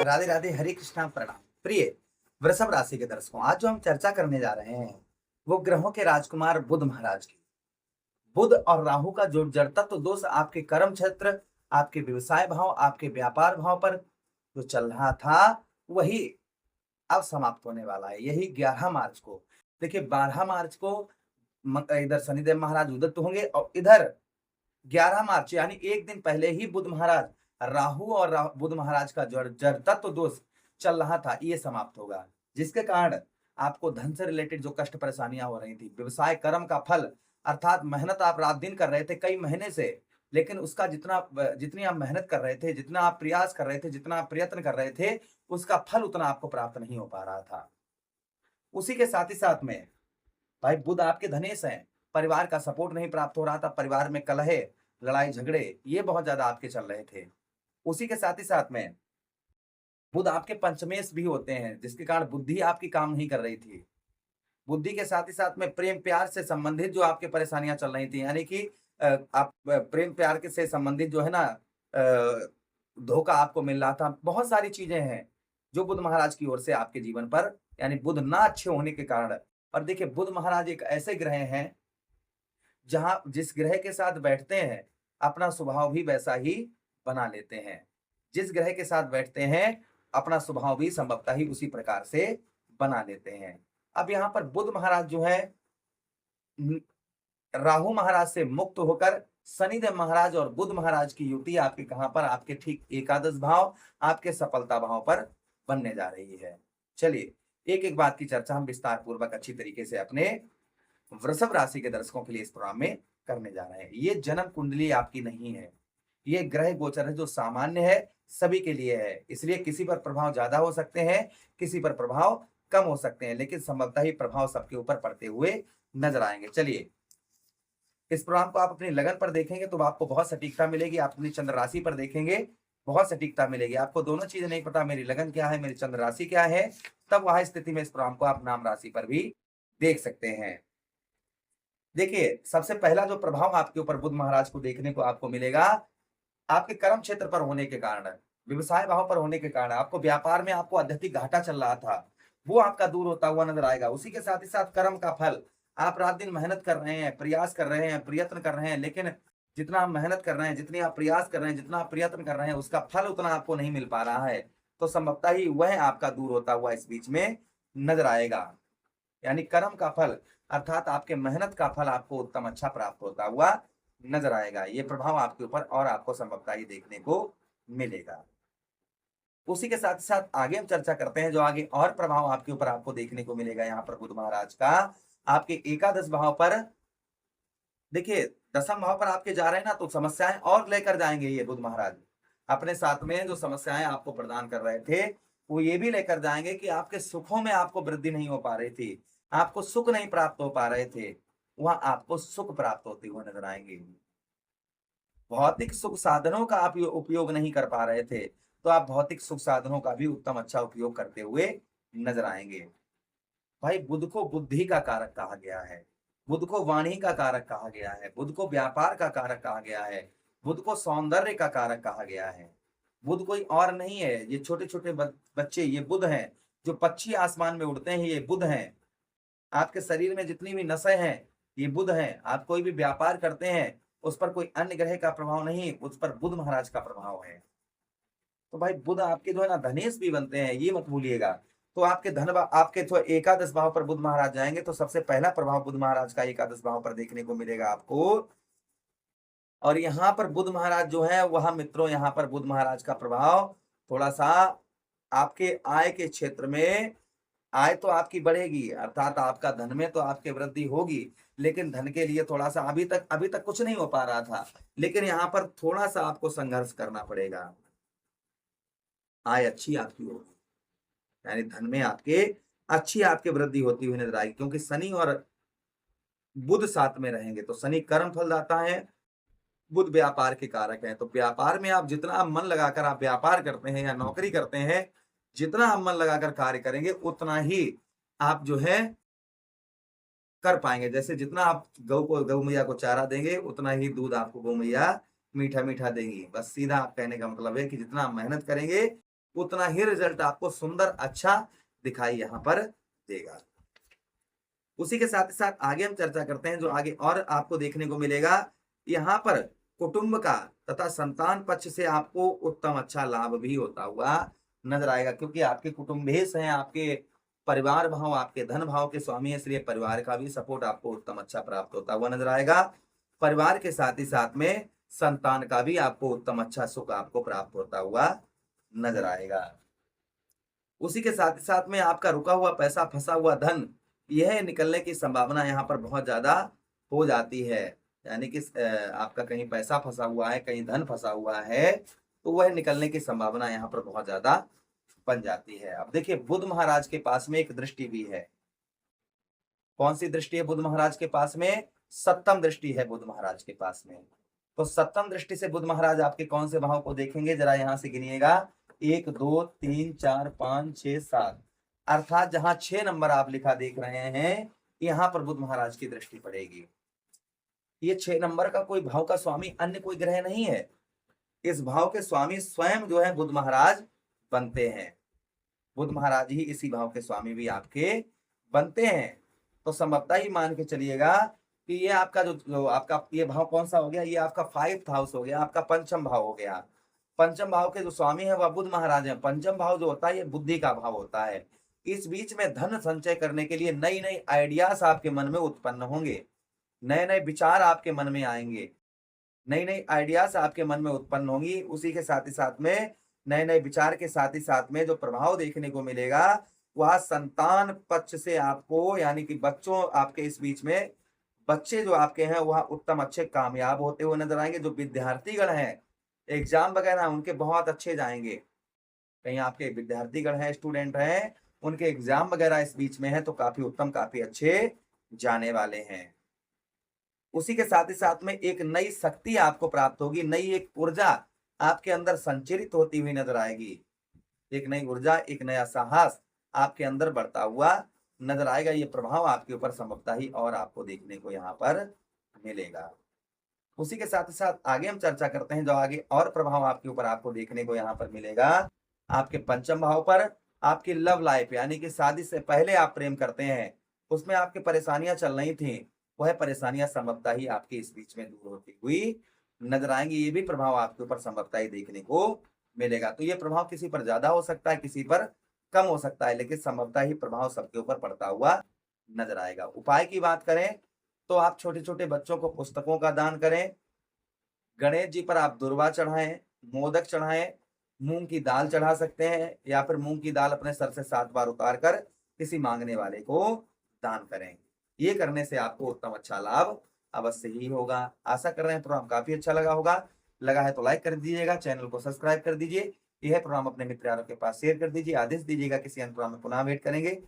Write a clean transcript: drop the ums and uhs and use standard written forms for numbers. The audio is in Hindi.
राधे राधे, हरे कृष्णा, प्रणाम। प्रिय वृषभ राशि के दर्शकों, आज जो हम चर्चा करने जा रहे हैं वो ग्रहों के राजकुमार बुध महाराज की। बुध और राहु का जो जड़तत्व दोष आपके कर्म क्षेत्र, आपके व्यवसाय भाव, आपके व्यापार भाव पर जो चल रहा था, वही अब समाप्त होने वाला है। यही 11 मार्च को। देखिए 12 मार्च को इधर शनिदेव महाराज उदित होंगे और इधर 11 मार्च यानी एक दिन पहले ही बुध महाराज, राहु और बुध महाराज का जड़ तत्व दोष चल रहा था, ये समाप्त होगा। जिसके कारण आपको धन से रिलेटेड जो कष्ट परेशानियां हो रही थी, व्यवसाय कर्म का फल अर्थात मेहनत आप रात दिन कर रहे थे कई महीने से, लेकिन उसका जितनी आप मेहनत कर रहे थे, जितना आप प्रयास कर रहे थे, जितना आप प्रयत्न कर रहे थे, उसका फल उतना आपको प्राप्त नहीं हो पा रहा था। उसी के साथ ही साथ में भाई बुध आपके धनेश हैं, परिवार का सपोर्ट नहीं प्राप्त हो रहा था, परिवार में कलह, लड़ाई झगड़े ये बहुत ज्यादा आपके चल रहे थे। उसी के साथ ही साथ में बुध आपके पंचमेश भी होते हैं, जिसके कारण बुद्धि आपकी काम नहीं कर रही थी। बुद्धि के साथ ही साथ में प्रेम प्यार से संबंधित जो आपके परेशानियां चल रही थी, यानी कि आप प्रेम प्यार के से संबंधित जो है ना धोखा आपको मिल रहा था। बहुत सारी चीजें हैं जो बुध महाराज की ओर से आपके जीवन पर, यानी बुध ना अच्छे होने के कारण। और देखिए बुध महाराज एक ऐसे ग्रह हैं जहां जिस ग्रह के साथ बैठते हैं अपना स्वभाव भी वैसा ही बना लेते हैं। जिस ग्रह के साथ बैठते हैं अपना स्वभाव भी संभवतः ही उसी प्रकार से बना लेते हैं। अब यहाँ पर बुध महाराज जो है राहु महाराज से मुक्त होकर शनिदेव महाराज और बुध महाराज की युति आपके कहां पर, आपके ठीक एकादश भाव, आपके सफलता भाव पर बनने जा रही है। चलिए एक एक बात की चर्चा हम विस्तार पूर्वक अच्छी तरीके से अपने वृषभ राशि के दर्शकों के लिए इस प्रोग्राम में करने जा रहे हैं। ये जन्म कुंडली आपकी नहीं है, ये ग्रह गोचर है जो सामान्य है, सभी के लिए है। इसलिए किसी पर प्रभाव ज्यादा हो सकते हैं, किसी पर प्रभाव कम हो सकते हैं, लेकिन संभवतः ही प्रभाव सबके ऊपर पड़ते हुए नजर आएंगे। चलिए इस प्रोग्राम को आप अपनी लगन पर देखेंगे तो आपको बहुत सटीकता मिलेगी। आप अपनी चंद्र राशि पर देखेंगे बहुत सटीकता मिलेगी। आपको दोनों चीजें नहीं पता, मेरी लगन क्या है, मेरी चंद्र राशि क्या है, तब वह स्थिति में इस प्रोग्राम को आप नाम राशि पर भी देख सकते हैं। देखिए सबसे पहला जो प्रभाव आपके ऊपर बुध महाराज को देखने को आपको मिलेगा, आपके कर्म क्षेत्र पर होने के कारण, व्यवसाय भाव पर होने के कारण, आपको व्यापार में आपको अत्यधिक घाटा चल रहा था, वो आपका दूर होता हुआ नजर आएगा। उसी के साथ ही साथ कर्म का फल, आप रात दिन मेहनत कर रहे हैं, प्रयास कर रहे हैं, प्रयत्न कर रहे हैं, लेकिन जितना आप मेहनत कर रहे हैं, जितनी आप प्रयास कर रहे हैं, जितना आप प्रयत्न कर रहे हैं, उसका फल उतना आपको नहीं मिल पा रहा है, तो संभवतः ही वह आपका दूर होता हुआ इस बीच में नजर आएगा। यानी कर्म का फल अर्थात आपके मेहनत का फल आपको उत्तम अच्छा प्राप्त होता हुआ नजर आएगा। ये प्रभाव आपके ऊपर और आपको संभवतः ही देखने को मिलेगा। उसी के साथ साथ आगे हम चर्चा करते हैं जो आगे और प्रभाव आपके ऊपर आपको देखने को मिलेगा यहाँ पर बुध महाराज का, आपके एकादश भाव पर। देखिए दसम भाव पर आपके जा रहे हैं ना, तो समस्याएं और लेकर जाएंगे ये बुध महाराज। अपने साथ में जो समस्याएं आपको प्रदान कर रहे थे वो ये भी लेकर जाएंगे कि आपके सुखों में आपको वृद्धि नहीं हो पा रही थी, आपको सुख नहीं प्राप्त हो पा रहे थे, वहां आपको सुख प्राप्त होते हुए नजर आएंगे। भौतिक सुख साधनों का आप उपयोग नहीं कर पा रहे थे, तो आप भौतिक सुख साधनों का भी उत्तम अच्छा उपयोग करते हुए नजर आएंगे। भाई बुध को बुद्धि का कारक कहा गया है, बुध को वाणी का कारक कहा गया है, बुध को व्यापार का कारक कहा गया है, बुध को सौंदर्य का कारक कहा गया है। बुध कोई और नहीं है, ये छोटे छोटे बच्चे ये बुध हैं, जो पक्षी आसमान में उड़ते हैं ये बुध हैं। आपके शरीर में जितनी भी नसें हैं ये बुध हैं। आप कोई भी व्यापार करते हैं उस पर कोई अन्य ग्रह का प्रभाव नहीं, उस पर बुध महाराज का प्रभाव है। तो भाई बुध आपके जो है ना धनेश भी बनते हैं, ये मत भूलिएगा। तो आपके आपके तो एकादश भाव पर बुध महाराज जाएंगे, तो सबसे पहला प्रभाव बुध महाराज का एकादश भाव पर देखने को मिलेगा आपको। और यहाँ पर बुध महाराज जो है वह मित्रों, यहाँ पर बुध महाराज का प्रभाव थोड़ा सा आपके आय के क्षेत्र में, आय तो आपकी बढ़ेगी अर्थात आपका धन में तो आपकी वृद्धि होगी, लेकिन धन के लिए थोड़ा सा अभी तक कुछ नहीं हो पा रहा था, लेकिन यहाँ पर थोड़ा सा आपको संघर्ष करना पड़ेगा। आय अच्छी आपकी होगी, यानी धन में आपके अच्छी आपकी वृद्धि होती हुई नजर आएगी, क्योंकि शनि और बुध साथ में रहेंगे। तो शनि कर्म फलदाता है, बुध व्यापार के कारक है। तो व्यापार में आप जितना मन लगाकर आप व्यापार करते हैं या नौकरी करते हैं, जितना आप मन लगाकर कार्य करेंगे उतना ही आप जो है कर पाएंगे। जैसे जितना आप गौ मैया को चारा देंगे उतना ही दूध आपको गौ मैया मीठा मीठा देंगी। बस सीधा आप कहने का मतलब है कि जितना आप मेहनत करेंगे उतना ही रिजल्ट आपको सुंदर अच्छा दिखाई यहाँ पर देगा। उसी के साथ साथ आगे हम चर्चा करते हैं जो आगे और आपको देखने को मिलेगा। यहाँ पर कुटुंब का तथा संतान पक्ष से आपको उत्तम अच्छा लाभ भी होता हुआ नजर आएगा, क्योंकि आपके कुटुंबेश हैं, आपके परिवार भाव, आपके धन भाव के स्वामी है, इसलिए परिवार का भी सपोर्ट आपको उत्तम अच्छा प्राप्त होता हुआ नजर आएगा। परिवार के साथ ही साथ में संतान का भी आपको उत्तम अच्छा सुख आपको प्राप्त होता हुआ नजर आएगा। उसी के साथ ही साथ में आपका रुका हुआ पैसा, फंसा हुआ धन, यह निकलने की संभावना यहाँ पर बहुत ज्यादा हो जाती है। यानी कि आपका कहीं पैसा फंसा हुआ है, कहीं धन फंसा हुआ है, तो वह निकलने की संभावना यहाँ पर बहुत ज्यादा बन जाती है। अब देखिए बुध महाराज के पास में एक दृष्टि भी है। कौन सी दृष्टि है बुध महाराज के पास में? सप्तम दृष्टि है बुध महाराज के पास में। तो सप्तम दृष्टि से बुध महाराज आपके कौन से भाव को देखेंगे, जरा यहां से गिनिएगा। 1 2 3 4 5 6 7, अर्थात जहां 6 नंबर आप लिखा देख रहे हैं, यहां पर बुध महाराज की दृष्टि पड़ेगी। ये 6 नंबर का कोई भाव का स्वामी अन्य कोई ग्रह नहीं है। इस भाव के स्वामी स्वयं जो है बुध महाराज बनते हैं। बुध महाराज ही इसी भाव के स्वामी भी आपके बनते हैं। तो संभवतः ही मान के चलिएगा कि ये आपका जो आपका ये भाव कौन सा हो गया, ये आपका 5th हाउस हो गया, आपका पंचम भाव हो गया। पंचम भाव के जो स्वामी है वह बुध महाराज है। पंचम भाव जो होता है ये बुद्धि का भाव होता है। इस बीच में धन संचय करने के लिए नई नई आइडियाज आपके मन में उत्पन्न होंगे, नए नए विचार आपके मन में आएंगे, नई नई आइडियाज आपके मन में उत्पन्न होंगी। उसी के साथ ही साथ में नए नए विचार के साथ ही साथ में जो प्रभाव देखने को मिलेगा वह संतान पक्ष से आपको, यानी कि बच्चों आपके इस बीच में बच्चे जो आपके हैं वह उत्तम अच्छे कामयाब होते हुए नजर आएंगे। जो विद्यार्थीगण हैं एग्जाम वगैरह उनके बहुत अच्छे जाएंगे। कहीं आपके विद्यार्थीगण हैं, स्टूडेंट हैं, उनके एग्जाम वगैरह इस बीच में है तो काफी उत्तम, काफी अच्छे जाने वाले हैं। उसी के साथ ही साथ में एक नई शक्ति आपको प्राप्त होगी, नई एक ऊर्जा आपके अंदर संचरित होती हुई नजर आएगी। एक नई ऊर्जा, एक नया साहस आपके अंदर बढ़ता हुआ नजर आएगा। ये प्रभाव आपके ऊपर संभवतः ही और आपको देखने को यहाँ पर मिलेगा। उसी के साथ ही साथ आगे हम चर्चा करते हैं जो आगे और प्रभाव आपके ऊपर आपको देखने को यहाँ पर मिलेगा। आपके पंचम भाव पर आपकी लव लाइफ, यानी कि शादी से पहले आप प्रेम करते हैं, उसमें आपकी परेशानियां चल रही थी, वह परेशानियां संभवतः ही आपके इस बीच में दूर होती हुई नजर आएंगी। ये भी प्रभाव आपके ऊपर संभवतः ही देखने को मिलेगा। तो ये प्रभाव किसी पर ज्यादा हो सकता है, किसी पर कम हो सकता है, लेकिन संभवतः ही प्रभाव सबके ऊपर पड़ता हुआ नजर आएगा। उपाय की बात करें तो आप छोटे छोटे बच्चों को पुस्तकों का दान करें, गणेश जी पर आप दुर्वा चढ़ाएं, मोदक चढ़ाएं, मूंग की दाल चढ़ा सकते हैं, या फिर मूंग की दाल अपने सर से 7 बार उतार कर किसी मांगने वाले को दान करें। ये करने से आपको उत्तम अच्छा लाभ अवश्य ही होगा। आशा कर रहे हैं प्रोग्राम काफी अच्छा लगा होगा। लगा है तो लाइक कर दीजिएगा, चैनल को सब्सक्राइब कर दीजिए, यह प्रोग्राम अपने मित्रों के पास शेयर कर दीजिए। आदेश दीजिएगा, किसी अन्य प्रोग्राम में पुनः वेट करेंगे।